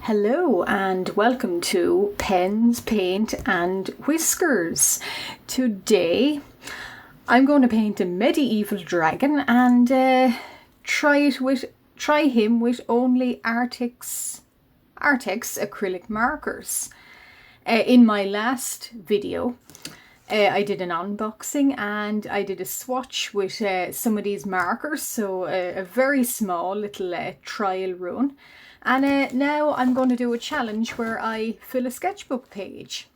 Hello and welcome to Pens, Paint and Whiskers. Today I'm going to paint a medieval dragon and try him with only Arrtx Acrylic Markers. In my last video I did an unboxing and I did a swatch with some of these markers, so a very small little trial run. And now I'm going to do a challenge where I fill a sketchbook page.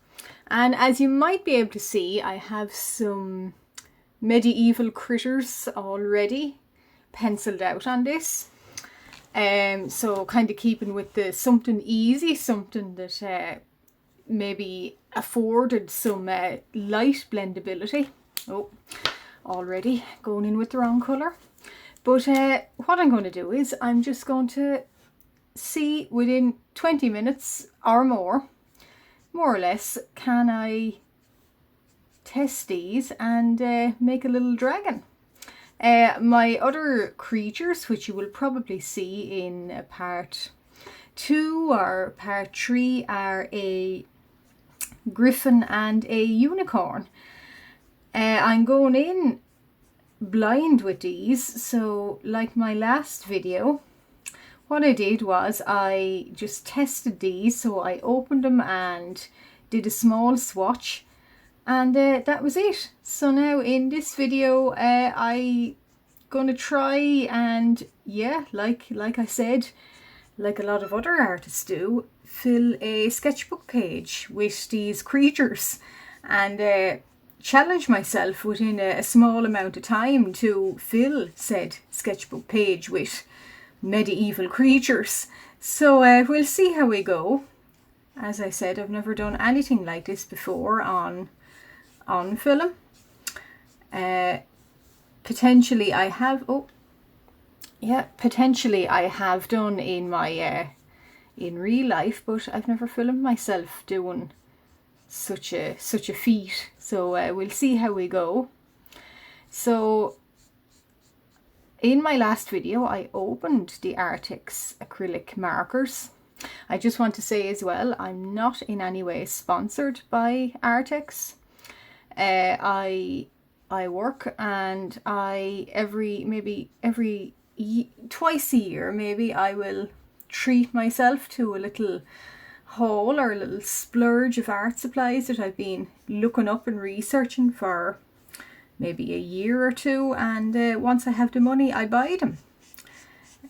And as you might be able to see, I have some medieval critters already penciled out on this. So kind of keeping with the something easy, something that maybe afforded some light blendability. Oh, already going in with the wrong colour. But what I'm going to do is I'm just going to see within 20 minutes or more or less, can I test these and make a little dragon. My other creatures, which you will probably see in part 2 or part 3, are a griffin and a unicorn. I'm going in blind with these, so like my last video, what I did was I just tested these, so I opened them and did a small swatch, and that was it. So now in this video I'm gonna try and, yeah, like I said, like a lot of other artists do, fill a sketchbook page with these creatures and challenge myself within a small amount of time to fill said sketchbook page with medieval creatures. So we'll see how we go. As I said, I've never done anything like this before on film. Potentially I have, potentially I have done in my in real life, but I've never filmed myself doing such a feat. So we'll see how we go. So in my last video, I opened the Arrtx Acrylic Markers. I just want to say as well, I'm not in any way sponsored by Arrtx. I work and twice a year, maybe I will treat myself to a little haul or a little splurge of art supplies that I've been looking up and researching for maybe a year or two, and once I have the money I buy them.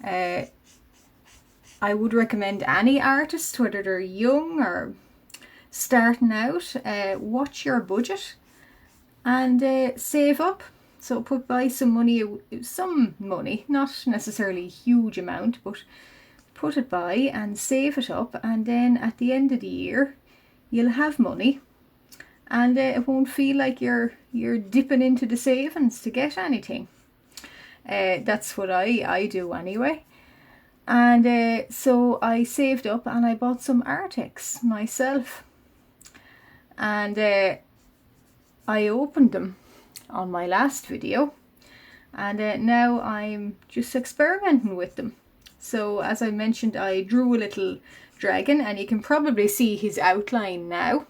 I would recommend any artist, whether they're young or starting out, watch your budget and save up. So buy some money, not necessarily a huge amount, but put it by and save it up, and then at the end of the year you'll have money. And it won't feel like you're dipping into the savings to get anything. That's what I do anyway. And so I saved up and I bought some Arrtx myself. And I opened them on my last video. And now I'm just experimenting with them. So as I mentioned, I drew a little dragon, and you can probably see his outline now.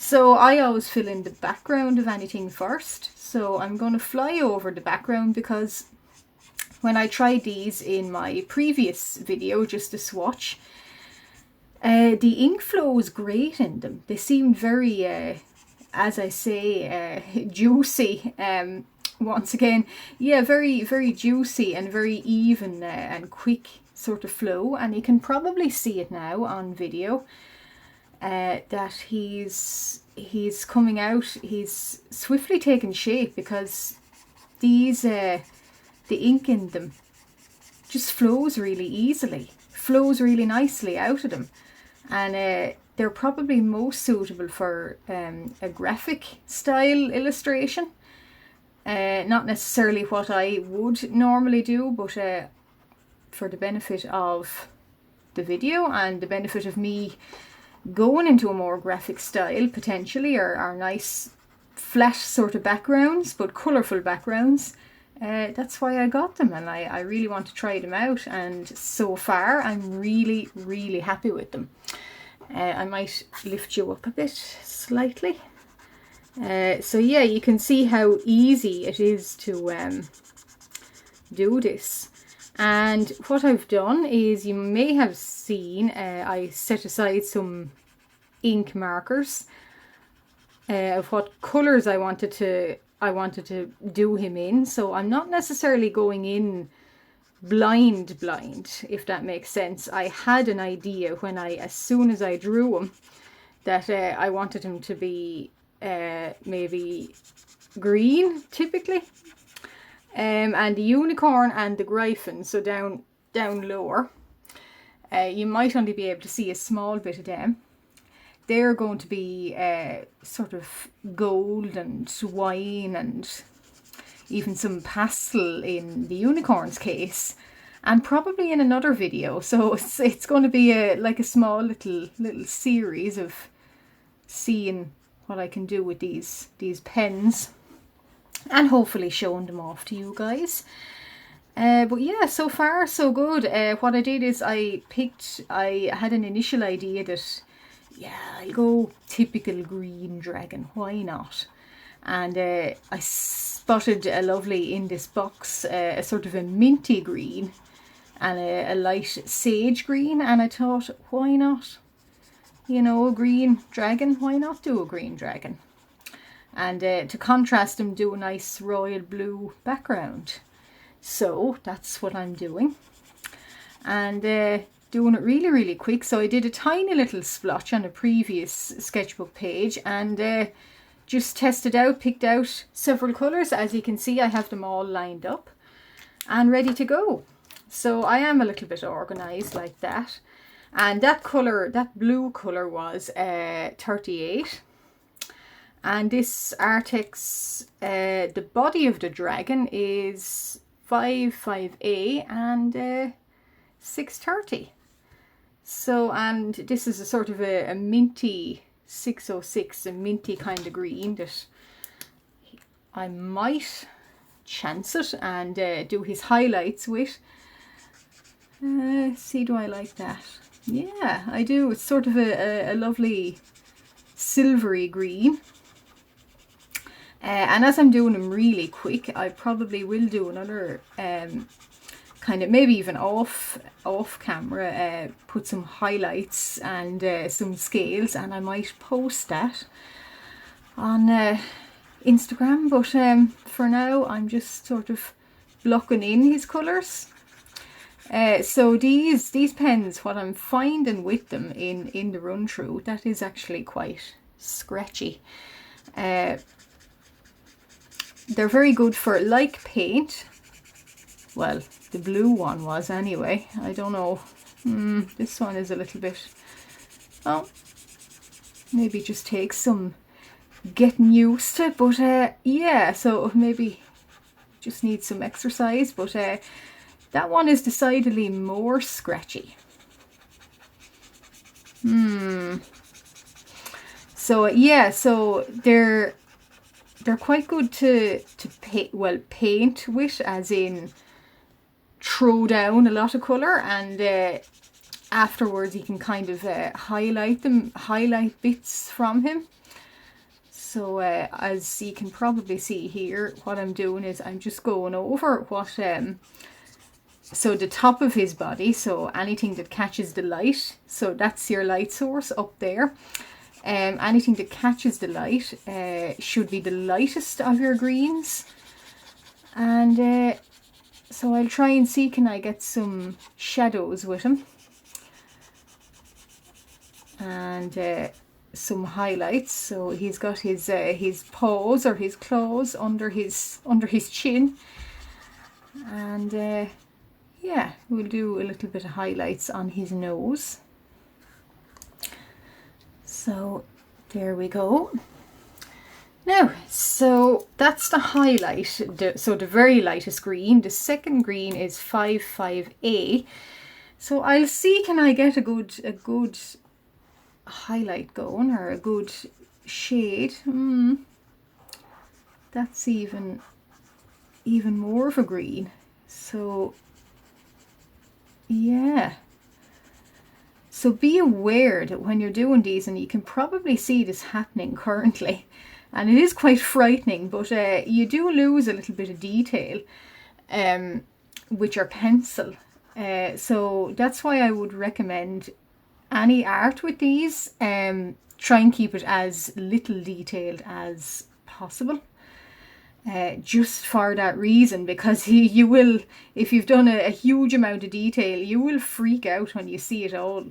So I always fill in the background of anything first. So I'm going to fly over the background, because when I tried these in my previous video, just a swatch, the ink flow was great in them. They seemed very, as I say, juicy. Once again, yeah, very, very juicy and very even and quick sort of flow. And you can probably see it now on video. That he's coming out, he's swiftly taking shape, because these the ink in them just flows really easily, flows really nicely out of them, and they're probably most suitable for a graphic style illustration. Not necessarily what I would normally do, but for the benefit of the video and the benefit of me going into a more graphic style potentially, or nice flat sort of backgrounds but colourful backgrounds, that's why I got them, and I really want to try them out, and so far I'm really happy with them. I might lift you up a bit slightly. So yeah, you can see how easy it is to do this. And what I've done is, you may have seen, I set aside some ink markers of what colours I wanted to do him in. So I'm not necessarily going in blind, if that makes sense. I had an idea as soon as I drew him, that I wanted him to be maybe green, typically. And the unicorn and the griffin, so down lower, you might only be able to see a small bit of them. They're going to be sort of gold and wine, and even some pastel in the unicorn's case, and probably in another video. So it's going to be like a small little series of seeing what I can do with these pens, and hopefully showing them off to you guys. But yeah, so far so good. What I did is I had an initial idea that, yeah, I'll go typical green dragon, why not? And I spotted a lovely, in this box, a sort of a minty green and a light sage green, and I thought, why not? You know, a green dragon, why not do a green dragon? And to contrast them, do a nice royal blue background. So that's what I'm doing, and doing it really quick. So I did a tiny little splotch on a previous sketchbook page, and just tested out, picked out several colours. As you can see, I have them all lined up and ready to go. So I am a little bit organised like that. And that colour, that blue colour, was 38. And this Arrtx, the body of the dragon is 5A and 630. So, and this is a sort of a minty 606, a minty kind of green that I might chance it and do his highlights with. See, do I like that? Yeah, I do. It's sort of a lovely silvery green. And as I'm doing them really quick, I probably will do another kind of, maybe even off camera, put some highlights and some scales, and I might post that on Instagram. But for now, I'm just sort of blocking in his colours. So these pens, what I'm finding with them in the run through, that is actually quite scratchy. They're very good for, like paint. Well, the blue one was anyway. I don't know. This one is a little bit, oh, maybe just takes some getting used to. But yeah, so maybe just needs some exercise. But that one is decidedly more scratchy. So yeah, so they're quite good to paint with, as in throw down a lot of colour, and afterwards you can kind of highlight bits from him. So as you can probably see here, what I'm doing is I'm just going over what so the top of his body, so anything that catches the light, so that's your light source up there. Anything that catches the light should be the lightest of your greens. And so I'll try and see, can I get some shadows with him, and some highlights. So he's got his paws or his claws under his chin, and yeah, we'll do a little bit of highlights on his nose. So there we go. Now, so that's the highlight, so the very lightest green. The second green is 5A. So I'll see, can I get a good highlight going, or a good shade. That's even, even more of a green. So yeah, so be aware that when you're doing these, and you can probably see this happening currently, and it is quite frightening, but you do lose a little bit of detail with your pencil. So that's why I would recommend any art with these, try and keep it as little detailed as possible. Just for that reason, because you will, if you've done a huge amount of detail, you will freak out when you see it all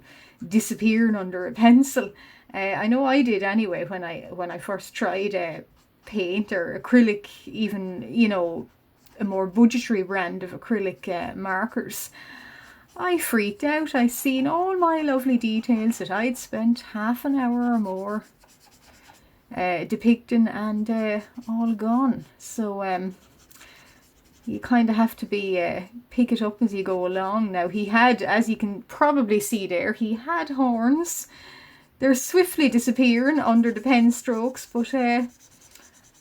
disappearing under a pencil. I know I did anyway when I first tried paint or acrylic, even, you know, a more budgetary brand of acrylic markers. I freaked out. I seen all my lovely details that I'd spent half an hour or more depicting, and all gone. So you kind of have to be pick it up as you go along. Now he had, as you can probably see there, he had horns. They're swiftly disappearing under the pen strokes, but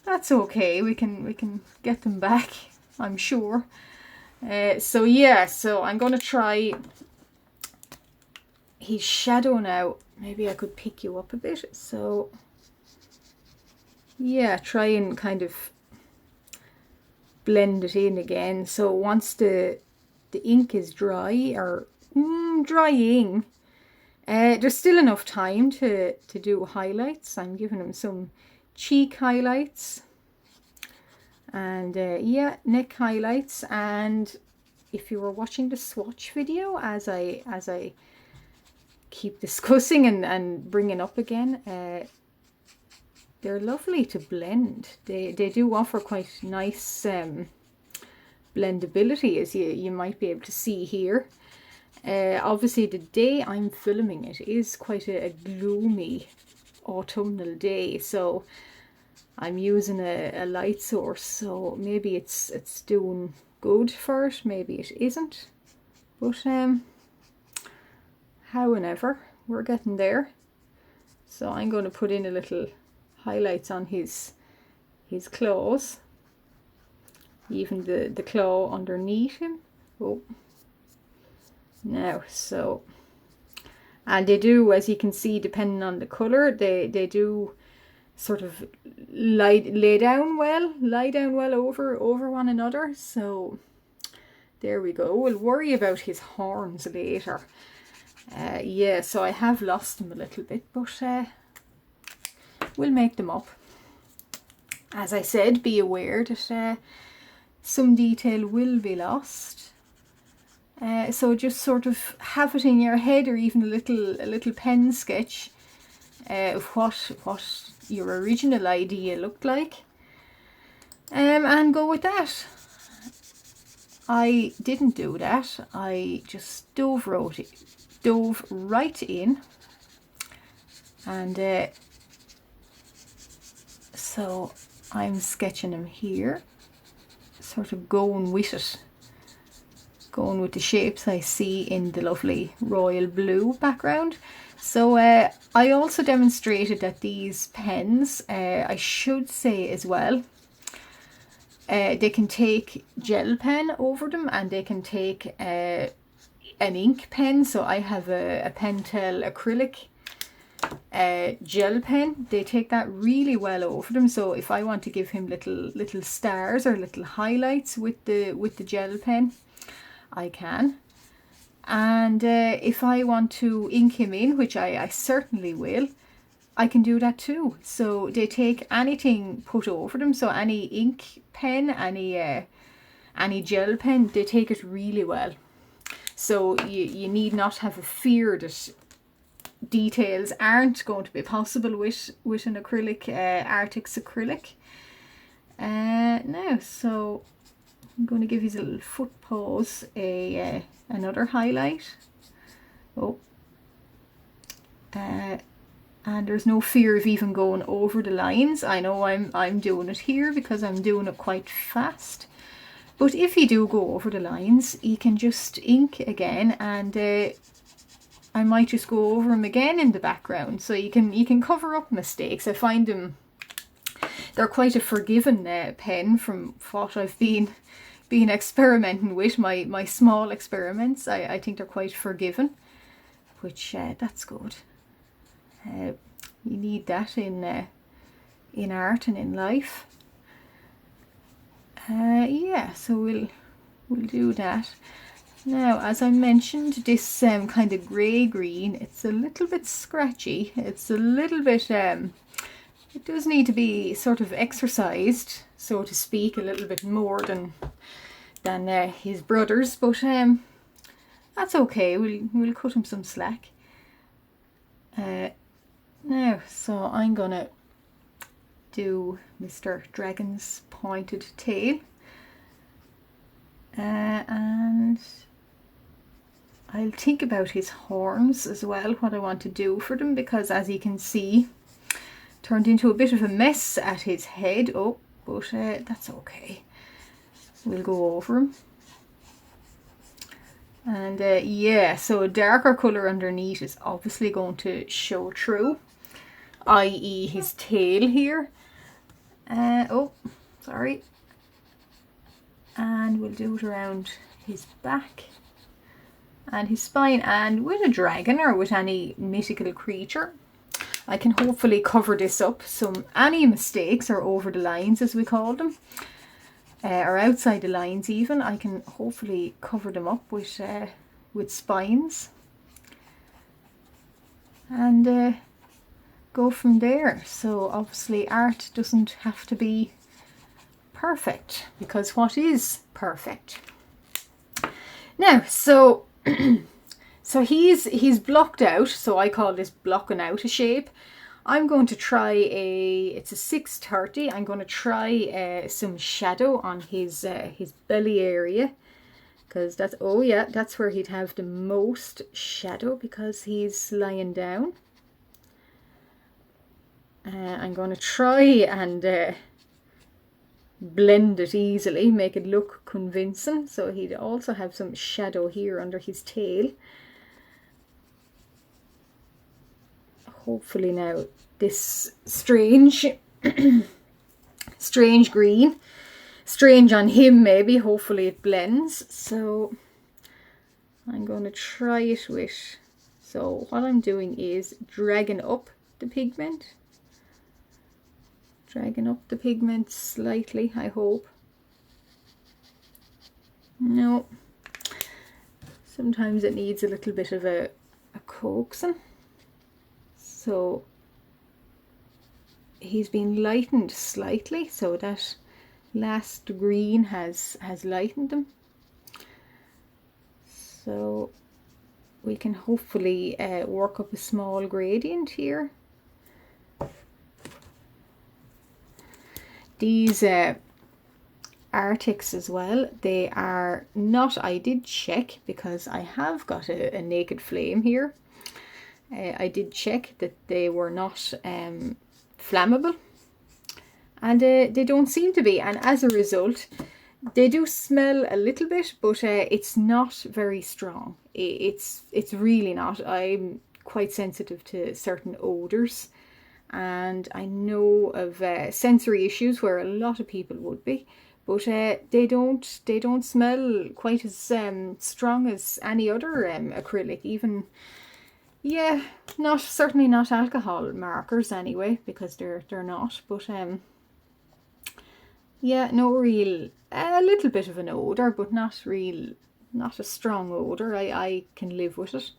that's okay. We can get them back, I'm sure. So yeah, so I'm gonna try his shadow now. Maybe I could pick you up a bit. So yeah, try and kind of blend it in again. So once the ink is dry, or drying, there's still enough time to do highlights. I'm giving him some cheek highlights, and yeah, neck highlights. And if you were watching the swatch video, as I keep discussing and bringing up again, they're lovely to blend. They do offer quite nice blendability, as you might be able to see here. Obviously the day I'm filming it is quite a gloomy autumnal day, so I'm using a light source, so maybe it's doing good for it, maybe it isn't, but however, we're getting there. So I'm going to put in a little highlights on his claws, even the claw underneath him. Oh, now, so, and they do, as you can see, depending on the color, they do sort of lie down well over one another. So there we go. We'll worry about his horns later. Yeah, so I have lost them a little bit, but we'll make them up. As I said, be aware that some detail will be lost. So just sort of have it in your head, or even a little pen sketch of what your original idea looked like, and go with that. I didn't do that. I just dove right in, and so I'm sketching him here, sort of going with it, going with the shapes I see in the lovely royal blue background. So I also demonstrated that these pens, I should say as well, they can take gel pen over them, and they can take an ink pen. So I have a Pentel acrylic gel pen. They take that really well over them. So if I want to give him little stars or little highlights with the gel pen, I can. And if I want to ink him in, which I certainly will, I can do that too. So they take anything put over them, so any ink pen, any gel pen, they take it really well. So you need not have a fear that details aren't going to be possible with an acrylic, Arrtx acrylic. Now, so I'm going to give his little foot paws another highlight. Oh, and there's no fear of even going over the lines. I know I'm doing it here because I'm doing it quite fast. But if you do go over the lines, you can just ink again, and I might just go over them again in the background, so you can cover up mistakes. I find them they're quite a forgiving pen from what I've been experimenting with, my small experiments. I think they're quite forgiving, which that's good. You need that in art and in life. Yeah, so we'll do that. Now, as I mentioned, this kind of grey-green, it's a little bit scratchy. It's a little bit, it does need to be sort of exercised, so to speak, a little bit more than his brothers, but that's okay. We'll cut him some slack. Now, so I'm gonna do Mr. Dragon's pointed tail, and I'll think about his horns as well, what I want to do for them, because as you can see, turned into a bit of a mess at his head. Oh, but that's okay. We'll go over him. And yeah, so a darker colour underneath is obviously going to show through, i.e. his tail here. Oh, sorry. And we'll do it around his back and his spine. And with a dragon or with any mythical creature, I can hopefully cover this up. So any mistakes or over the lines, as we call them, or outside the lines even, I can hopefully cover them up with spines. And go from there. So obviously art doesn't have to be perfect, because what is perfect? Now, so so he's blocked out, so I call this blocking out a shape. I'm going to try it's a 630. I'm going to try some shadow on his belly area, because that's, oh yeah, that's where he'd have the most shadow, because he's lying down. I'm going to try and blend it easily, make it look convincing. So he'd also have some shadow here under his tail. Hopefully now this strange strange green, strange on him maybe, hopefully it blends. So I'm going to try it with, so what I'm doing is dragging up the pigment. Dragging up the pigment slightly, I hope. No. Sometimes it needs a little bit of a coaxing. So he's been lightened slightly, so that last green has lightened them. So we can hopefully work up a small gradient here. These Arrtx as well, they are not, I did check, because I have got a naked flame here. I did check that they were not flammable, and they don't seem to be, and as a result they do smell a little bit, but it's not very strong. It's really not. I'm quite sensitive to certain odours, and I know of sensory issues where a lot of people would be, but they don't smell quite as strong as any other acrylic, even, yeah, certainly not alcohol markers anyway, because they're not, but yeah, no real, a little bit of an odour, but not a strong odour. I can live with it.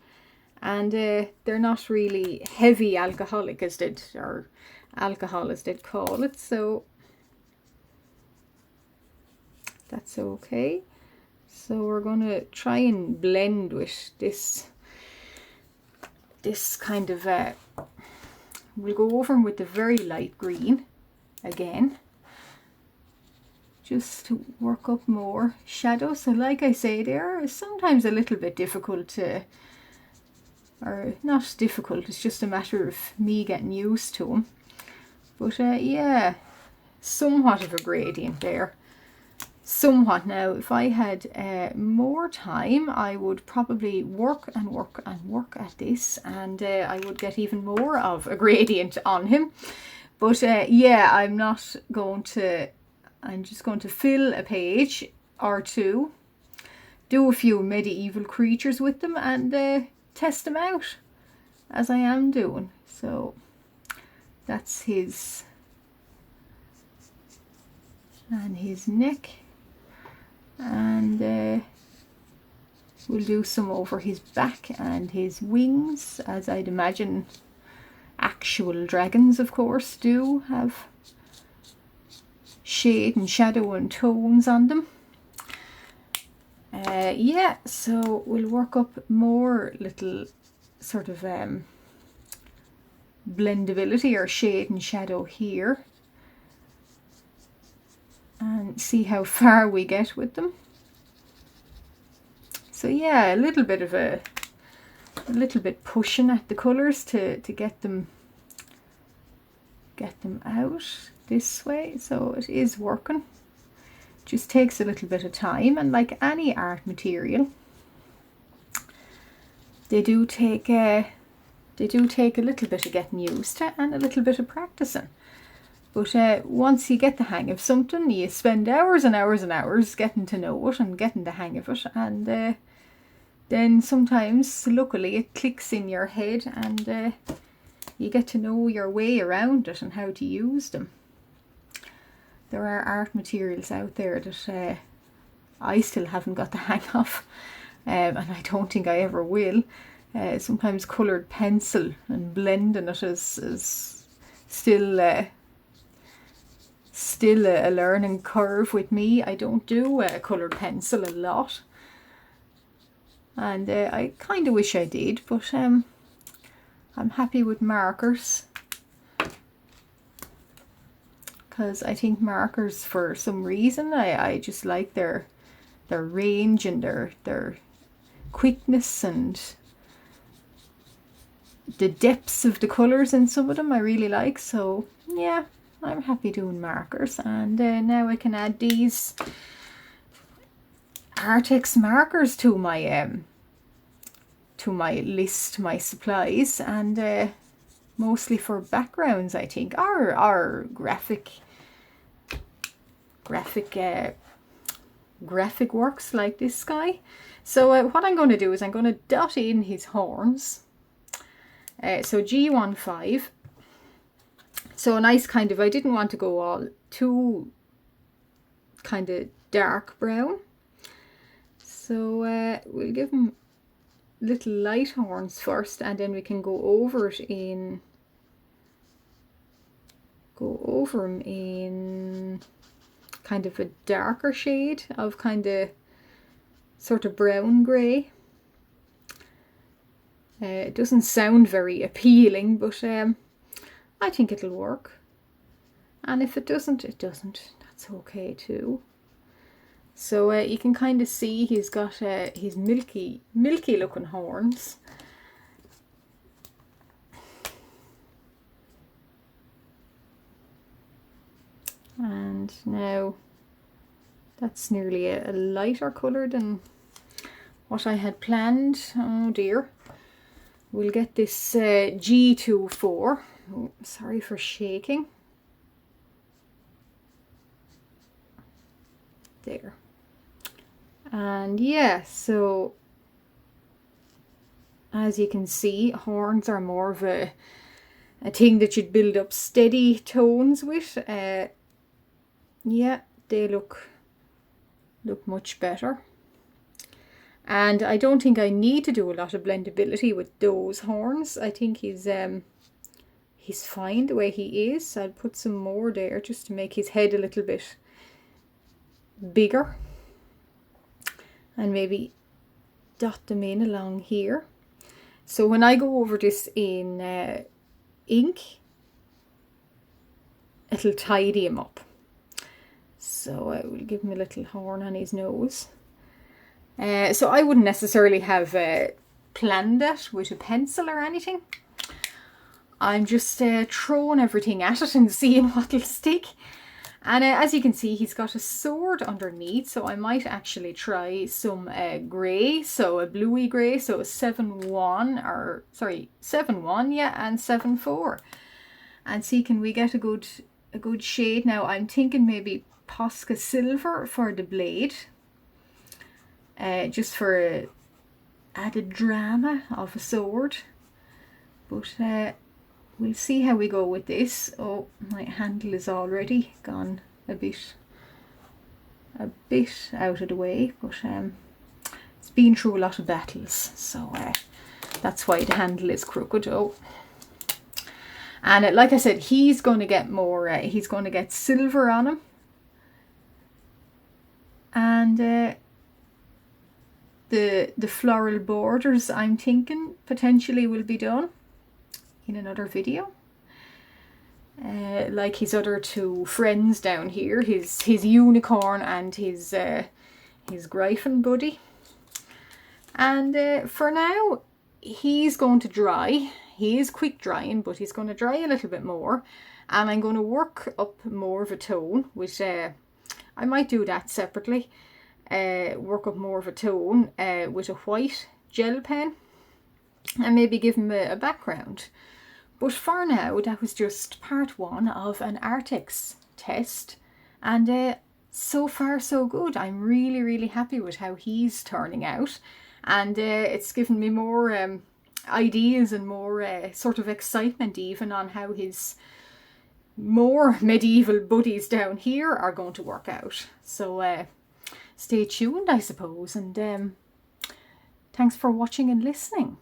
And they're not really heavy alcoholic as they'd call it, so that's okay. So we're going to try and blend with this kind of we'll go over them with the very light green again, just to work up more shadow. So like I say, they are sometimes a little bit difficult to, or not difficult, it's just a matter of me getting used to them. But yeah, somewhat of a gradient there. Somewhat. Now, if I had more time, I would probably work and work and work at this, and I would get even more of a gradient on him. But yeah, I'm just going to fill a page or two, do a few medieval creatures with them, and test them out as I am doing. So that's his neck, and we'll do some over his back and his wings, as I'd imagine actual dragons, of course, do have shade and shadow and tones on them. Yeah, so we'll work up more little sort of blendability or shade and shadow here, and see how far we get with them. So yeah, a little bit pushing at the colours to get them out this way. So it is working. Just takes a little bit of time, and like any art material, they do take a little bit of getting used to and a little bit of practicing. But once you get the hang of something, you spend hours and hours and hours getting to know it and getting the hang of it, and then sometimes, luckily, it clicks in your head, and you get to know your way around it and how to use them. There are art materials out there that I still haven't got the hang of, and I don't think I ever will. Sometimes coloured pencil and blending it is still a learning curve with me. I don't do coloured pencil a lot, and I kind of wish I did, but I'm happy with markers, because I think markers, for some reason, I just like their range and their quickness and the depths of the colours in some of them I really like. So yeah, I'm happy doing markers, and now I can add these Arrtx markers to my list, my supplies, and mostly for backgrounds, I think, or graphic works like this guy. So what I'm going to do is I'm going to dot in his horns. So G15. So a nice kind of, I didn't want to go all too kind of dark brown. So we'll give him little light horns first, and then we can go over him in kind of a darker shade of kind of sort of brown grey. It doesn't sound very appealing, but I think it'll work. And if it doesn't, it doesn't. That's okay too. So you can kind of see he's got his milky looking horns. And now that's nearly a lighter colour than what I had planned. Oh dear. We'll get this G24. Oh, sorry for shaking. There. And yeah, so as you can see, horns are more of a thing that you'd build up steady tones with. Yeah, they look much better. And I don't think I need to do a lot of blendability with those horns. I think he's fine the way he is. I'll put some more there just to make his head a little bit bigger, and maybe dot them in along here. So when I go over this in ink, it'll tidy him up. So I will give him a little horn on his nose. So I wouldn't necessarily have planned that with a pencil or anything. I'm just throwing everything at it and seeing what'll stick. And as you can see, he's got a sword underneath, so I might actually try some grey, so a bluey grey, so a 7-1, or sorry, 7-1, yeah, and 7-4. and see, can we get a good shade. Now I'm thinking maybe Posca silver for the blade, just for added drama of a sword. But we'll see how we go with this. Oh, my handle is already gone a bit out of the way, but it's been through a lot of battles, so that's why the handle is crooked. Oh, and like I said, he's going to get more, he's going to get silver on him, and the floral borders, I'm thinking potentially will be done in another video, like his other two friends down here, his unicorn and his Gryphon buddy. And for now, he's going to dry. He is quick drying, but he's going to dry a little bit more, and I'm going to work up more of a tone, which I might do that separately. Work up more of a tone with a white gel pen, and maybe give him a background. But for now, that was just part one of an Arrtx test, and so far so good. I'm really happy with how he's turning out, and it's given me more ideas and more sort of excitement even on how his more medieval buddies down here are going to work out. So stay tuned, I suppose, and thanks for watching and listening.